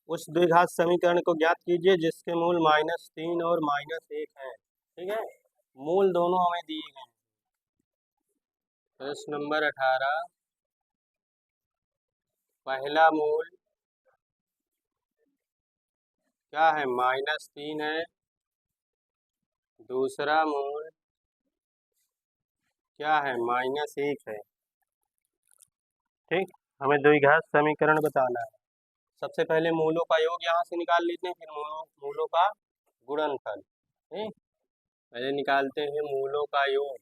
उस द्विघात समीकरण को ज्ञात कीजिए जिसके मूल -3 और -1 है। ठीक है, मूल दोनों हमें दिए गए हैं। प्रश्न नंबर 18, पहला मूल क्या है? -3 है। दूसरा मूल क्या है? -1 है। ठीक, हमें द्विघात समीकरण बताना है। सबसे पहले मूलों का योग यहाँ से निकाल लेते हैं, फिर मूलों का गुणनफल। ठीक, पहले निकालते हैं मूलों का योग।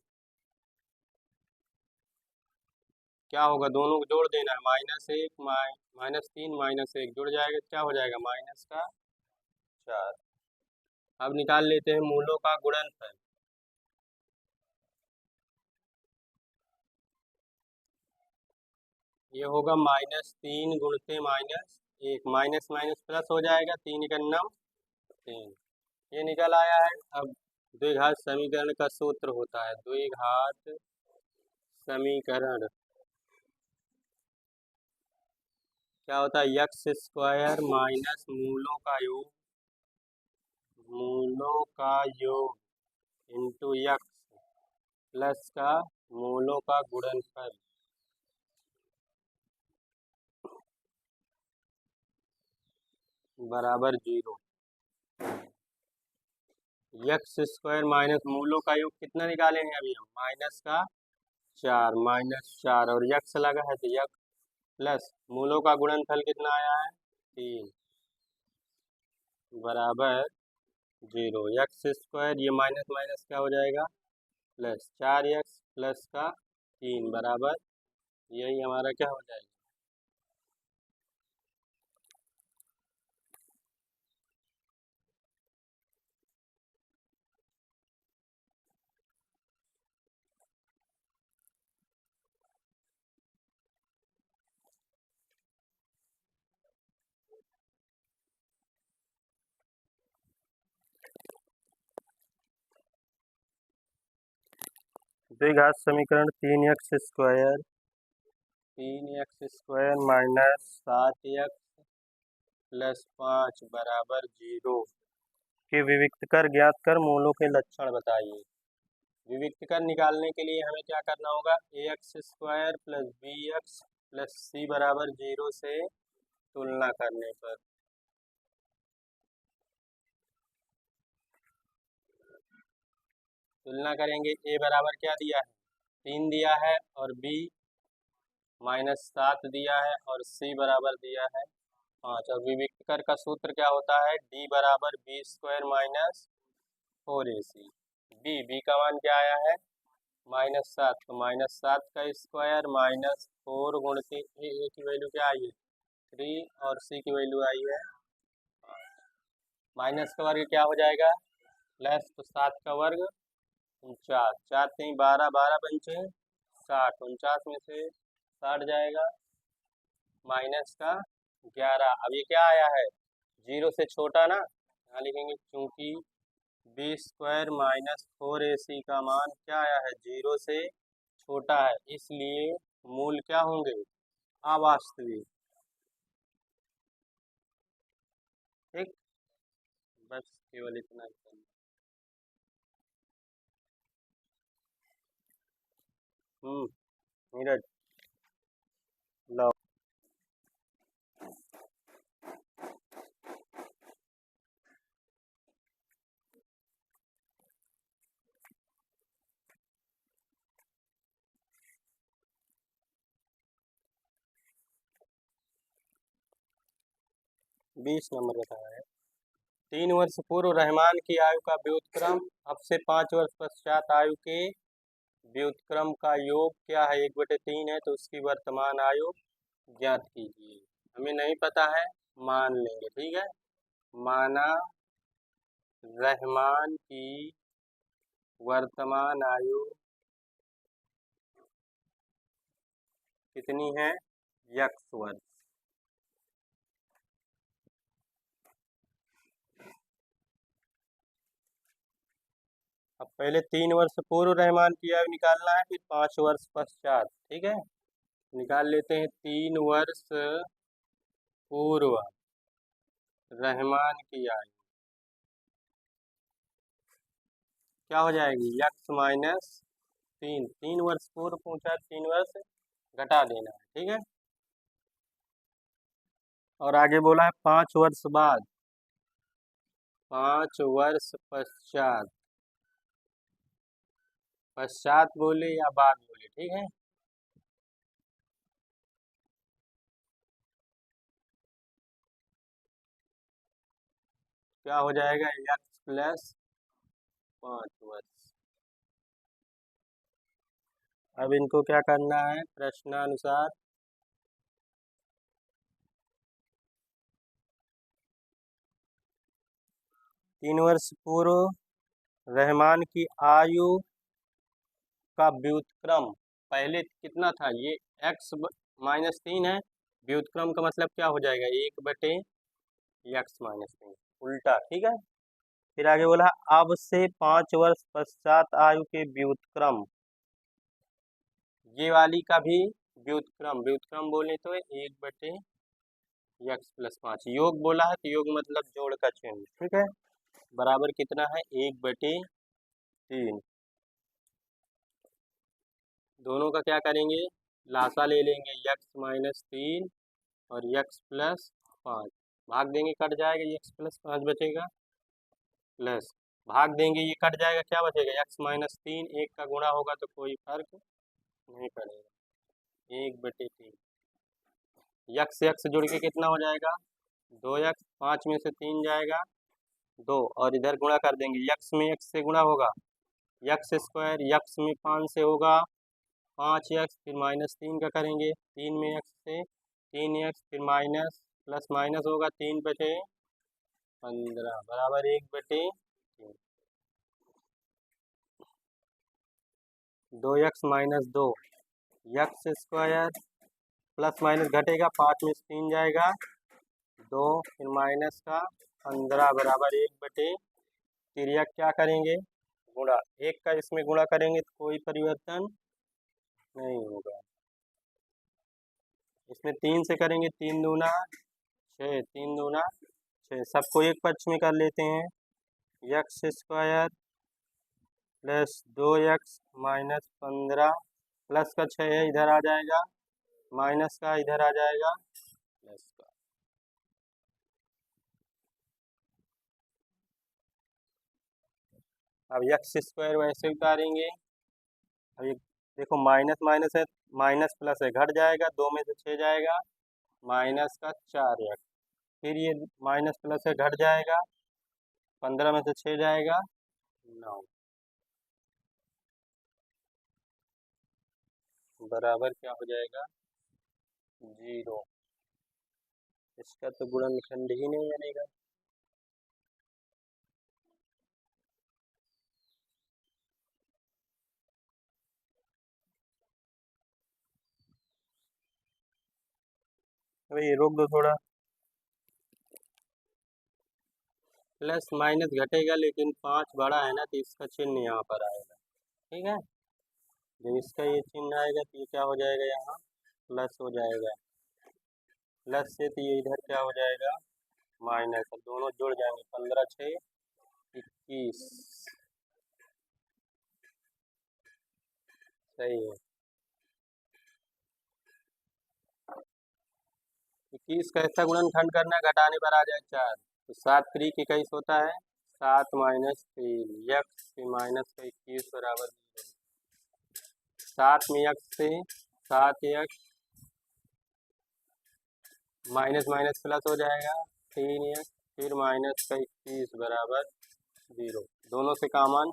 क्या होगा? दोनों को जोड़ देना है। -1 -3 -1 जुड़ जाएगा, क्या हो जाएगा? -4। अब निकाल लेते हैं मूलों का गुणनफल। ये होगा -3 गुणते -1, माइनस माइनस प्लस हो जाएगा, 3 का 9 3, ये निकल आया है। अब द्विघात समीकरण का सूत्र होता है, द्विघात समीकरण क्या होता है? x स्क्वायर माइनस मूलों का योग, मूलों का योग इंटू x प्लस का मूलों का गुणनफल बराबर 0। x स्क्वायर माइनस मूलों का योग कितना निकाले हैं अभी हम? -4 और x लगा है तो x प्लस मूलों का गुणनफल कितना आया है? 3 बराबर 0। x स्क्वायर ये माइनस माइनस क्या हो जाएगा? प्लस 4x प्लस का 3 बराबर, यही हमारा क्या हो जाएगा? द्विघात समीकरण 3x square minus 7x plus 5 बराबर 0 के विविक्त कर ज्ञात कर मूलों के लक्षण बताइए। विविक्त कर निकालने के लिए हमें क्या करना होगा? ax square plus bx plus c बराबर 0 से तुलना करने पर तुलना करेंगे। a बराबर क्या दिया है? 3 दिया है, और b -7 दिया है, और c बराबर दिया है 5। और विविक्त कर का सूत्र क्या होता है? d बराबर B square minus 4ac। b का मान क्या आया है? -7, तो -7 का स्क्वायर -4 गुणित a की वैल्यू क्या आई है? 3, और c की वैल्यू आई है 5। माइनस का वर्ग क्या हो जाएगा? प्लस, तो 7 का वर्ग 49, 4 3 12, 12 पंचे 60, 49 में से 60 जाएगा, माइनस का 11। अब ये क्या आया है? 0 से छोटा ना, यहाँ लिखेंगे क्योंकि बी स्क्वायर माइनस 4ac का मान क्या आया है? 0 से छोटा है, इसलिए मूल क्या होंगे? अवास्तविक। ठीक, बस केवल इतना ही करना। नीरज लो। 20 नंबर बताया है। 3 वर्ष पूर्व रहमान की आयु का व्युत्क्रम अब से 5 वर्ष पश्चात आयु के व्युत्क्रम का योग क्या है? 1/3 है, तो उसकी वर्तमान आयु ज्ञात कीजिए। हमें नहीं पता है, मान लेंगे। ठीक है, माना रहमान की वर्तमान आयु कितनी है? x वर्ष। अब पहले 3 वर्ष पूर्व रहमान की आयु निकालना है, फिर 5 वर्ष पश्चात। ठीक है, निकाल लेते हैं 3 वर्ष पूर्व रहमान की आयु क्या हो जाएगी, यक्स माइनस 3। 3 वर्ष पूर्व पूछा, 3 वर्ष घटा देना है, ठीक है। और आगे बोला है 5 वर्ष बाद, 5 वर्ष पश्चात, पश्चात बोले या बाद बोले, ठीक है। क्या हो जाएगा, एक्स प्लस 5 वर्ष। अब इनको क्या करना है, प्रश्नानुसार 3 वर्ष पूर्व रहमान की आयु का व्युत्क्रम, पहले कितना था, ये एक्स माइनस 3 है, व्युत्क्रम का मतलब क्या हो जाएगा, 1/x-3 उल्टा, ठीक है। फिर आगे बोला अब से 5 वर्ष पश्चात आयु के व्युत्क्रम, ये वाली का भी व्युत्क्रम, व्युत्क्रम बोले तो 1/x+5, योग बोला है तो योग मतलब जोड़ का चिन्ह, ठीक है। बराबर कितना है, 1/3। दोनों का क्या करेंगे, लासा ले लेंगे, x-3 और x+5 भाग देंगे, कट जाएगा, ये x+5 बचेगा, प्लस भाग देंगे, ये कट जाएगा, क्या बचेगा, x-3, 1 का गुणा होगा तो कोई फर्क नहीं पड़ेगा, 1/3। यक्स यक्स जुड़ के कितना हो जाएगा, 2x, 5 में से 3 जाएगा 2, और इधर गुणा कर देंगे, यक्स में x से गुणा होगा, x², यक्स में 5 से होगा 5x, फिर -3 का करेंगे, 3 में x से 3x, फिर माइनस प्लस माइनस होगा, 3 बचे 15 बराबर 1/3। 2x minus 2, x² plus minus घटेगा, 5 में से 3 जाएगा 2, फिर माइनस का 15 बराबर 1/, फिर यह क्या करेंगे, गुणा, 1 का इसमें गुणा करेंगे तो कोई परिवर्तन नहीं होगा, इसमें 3 से करेंगे, 3 दूना 6, 3 दूना 6, सबको एक पक्ष में कर लेते हैं, x² plus 2x minus 15 plus का 6 है इधर आ जाएगा, माइनस का इधर आ जाएगा, प्लस का। अब x² वैसे उतारेंगे, अब ये देखो माइनस माइनस है, माइनस प्लस है, घट जाएगा, 2 में से 6 जाएगा, माइनस का 4x, फिर ये माइनस प्लस है, घट जाएगा, 15 में से 6 जाएगा 9, बराबर क्या हो जाएगा, 0। इसका तो गुणनखंड ही नहीं बनेगा। भाई रोक दो थोड़ा, प्लस माइनस घटेगा लेकिन 5 बड़ा है ना, तो इसका चिन्ह यहाँ पर आएगा, ठीक है। जब इसका ये चिन्ह आएगा तो ये क्या हो जाएगा, यहाँ प्लस हो जाएगा, प्लस से तो ये इधर क्या हो जाएगा, माइनस, दोनों जुड़ जाएंगे, 15 6 21, सही है। 21 का ऐसा गुणनखंड करना है, घटाने पर आ जाए 4, तो 7 3 21 होता है, 7 माइनस 3 x माइनस का 21 बराबर 7 में x से 7x माइनस माइनस प्लस हो जाएगा, 3x, फिर माइनस का 21 बराबर 0, दोनों से कॉमन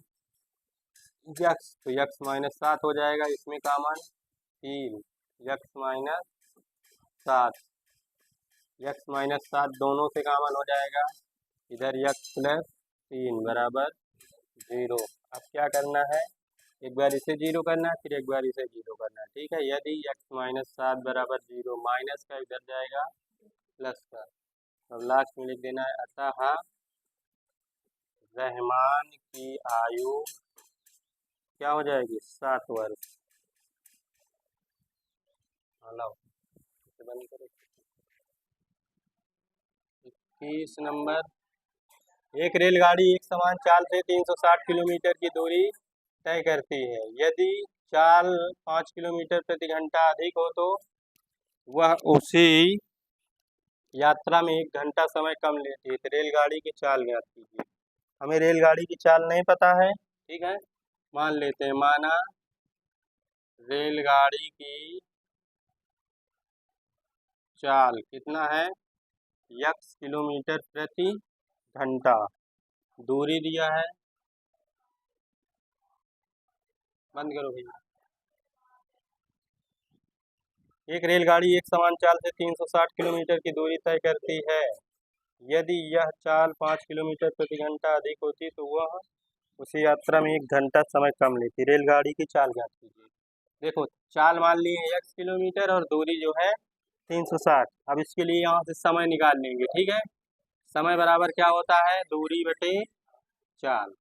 यक्स, तो यक्स माइनस 7 हो जाएगा, इसमें common 3, x minus 7, x minus 7 दोनों से कॉमन हो जाएगा, इधर यक्स प्लस 3 बराबर 0। अब क्या करना है, एक बार इसे 0 करना है, फिर एक बार इसे 0 करना है, ठीक है। यदि यक्स माइनस 7 बराबर 0, माइनस का इधर जाएगा प्लस का, अब लास्ट में लिख देना है, अतः रहमान की आयु क्या हो जाएगी, 7 वर्ष। हेलो, बंद करो। 30 नंबर, एक रेलगाड़ी एक समान चाल से 360 किलोमीटर की दूरी तय करती है। यदि चाल 5 किलोमीटर प्रति घंटा अधिक हो तो वह उसी यात्रा में 1 घंटा समय कम लेती है। तो रेलगाड़ी की चाल ज्ञात कीजिए। हमें रेलगाड़ी की चाल नहीं पता है, ठीक है। मान लेते हैं, माना रेलगाड़ी की चाल कितना है, x किलोमीटर प्रति घंटा, दूरी दिया है, बंद करो भैया। एक रेलगाड़ी एक समान चाल से 360 किलोमीटर की दूरी तय करती है। यदि यह चाल 5 किलोमीटर प्रति घंटा अधिक होती तो वह उसी यात्रा में 1 घंटा समय कम लेती। रेलगाड़ी की चाल ज्ञात कीजिए। देखो, चाल मान ली है x किलोमीटर और दूरी जो है 360। अब इसके लिए यहाँ से समय निकाल लेंगे, ठीक है। समय बराबर क्या होता है, दूरी बटे चाल।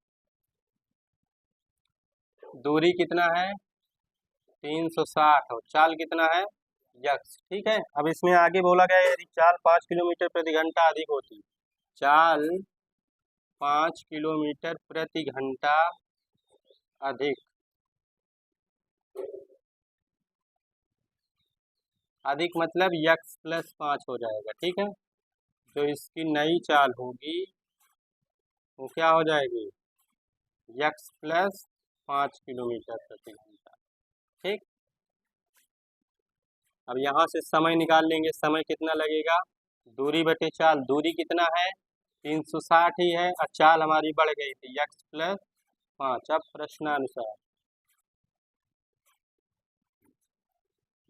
दूरी कितना है 360 और चाल कितना है x, ठीक है। अब इसमें आगे बोला गया है यदि चाल 5 किलोमीटर प्रति घंटा अधिक होती, चाल 5 किलोमीटर प्रति घंटा अधिक, अधिक मतलब x प्लस 5 हो जाएगा, ठीक है। जो इसकी नई चाल होगी वो क्या हो जाएगी, x प्लस 5 किलोमीटर प्रति घंटा, ठीक। अब यहाँ से समय निकाल लेंगे, समय कितना लगेगा, दूरी बटे चाल। दूरी कितना है 360 ही है और चाल हमारी बढ़ गई थी x प्लस 5। अब प्रश्नानुसार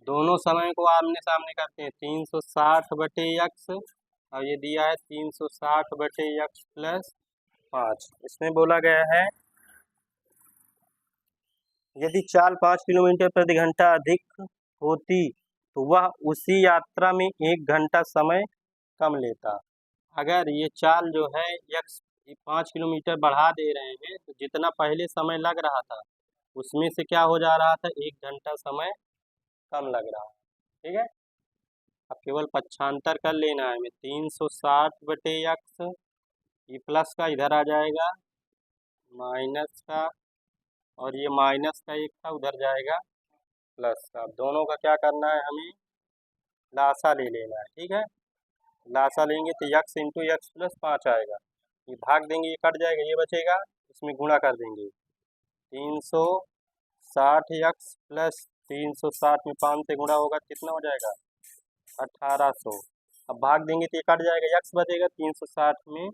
दोनों समय को आमने सामने करते हैं, 360 बटे x और ये दिया है 360 बटे x प्लस 5। इसमें बोला गया है यदि चाल 5 किलोमीटर प्रति घंटा अधिक होती तो वह उसी यात्रा में 1 घंटा समय कम लेता। अगर ये चाल जो है x 5 किलोमीटर बढ़ा दे रहे हैं तो जितना पहले समय लग रहा था उसमें से क्या हो जा रहा था, 1 घंटा समय कम लग रहा है, ठीक है। अब केवल पक्षांतर कर लेना है हमें, 360 बटे x, ये प्लस का इधर आ जाएगा, माइनस का, और ये माइनस का एक था उधर जाएगा प्लस का। दोनों का क्या करना है, हमें लासा ले लेना है, ठीक है। लासा लेंगे तो x इंटू एक्स प्लस 5 आएगा, ये भाग देंगे, ये कट जाएगा, ये बचेगा, इसमें गुणा कर देंगे। 360 x प्लस 360 में 5 से गुणा होगा कितना हो जाएगा 1800। अब भाग देंगे तो ये कट जाएगा, x बचेगा, 360 में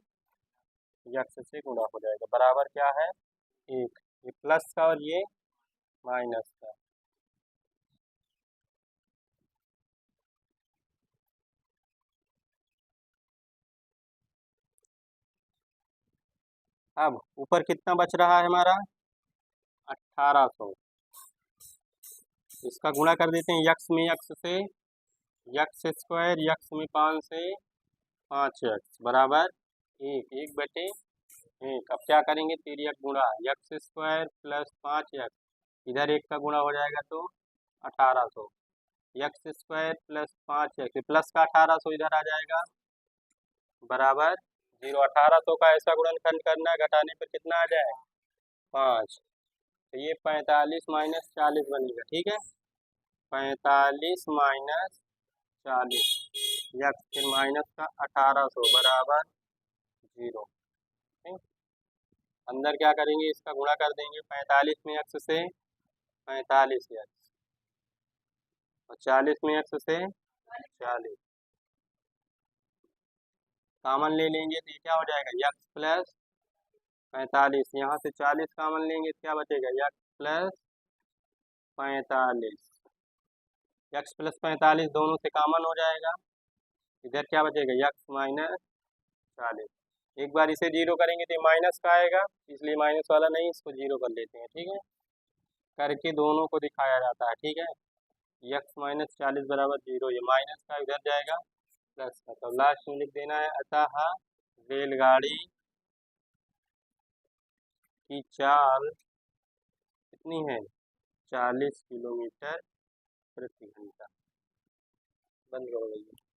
x से गुणा हो जाएगा, बराबर क्या है 1। ये प्लस का और ये माइनस का। अब ऊपर कितना बच रहा है हमारा 1800, इसका गुणा कर देते हैं x में x से, x स्क्वायर, x में 5 से 5x बराबर 1, 1 बटे 1। अब क्या करेंगे, तिर्यक गुणा, x स्क्वायर प्लस 5x, इधर 1 का गुणा हो जाएगा तो 1800, x square plus 5x, plus का 1800 इधर आ जाएगा बराबर 0। 1800 का ऐसा गुणनखंड करना है, घटाने पर कितना आ जाए 5, तो ये 45 माइनस 40 बनेगा, ठीक है। 45 माइनस 40 x, फिर माइनस का 1800 बराबर 0, ठीक। अंदर क्या करेंगे, इसका गुणा कर देंगे, 45 में x से 45x और 40 में x से 40, कॉमन ले लेंगे तो ये क्या हो जाएगा x प्लस 45, यहाँ से 40 कॉमन लेंगे तो क्या बचेगा x प्लस 45, x प्लस 45 दोनों से कॉमन हो जाएगा, इधर क्या बचेगा x माइनस 40। एक बार इसे 0 करेंगे तो माइनस का आएगा, इसलिए माइनस वाला नहीं, इसको 0 कर लेते हैं, ठीक है। करके दोनों को दिखाया जाता है, ठीक है। x माइनस 40 बराबर 0, ये माइनस का इधर जाएगा प्लस का, तो लास्ट में लिख देना है अतः रेलगाड़ी की चाल कितनी है 40 किलोमीटर प्रति घंटा। बंद करो भैया।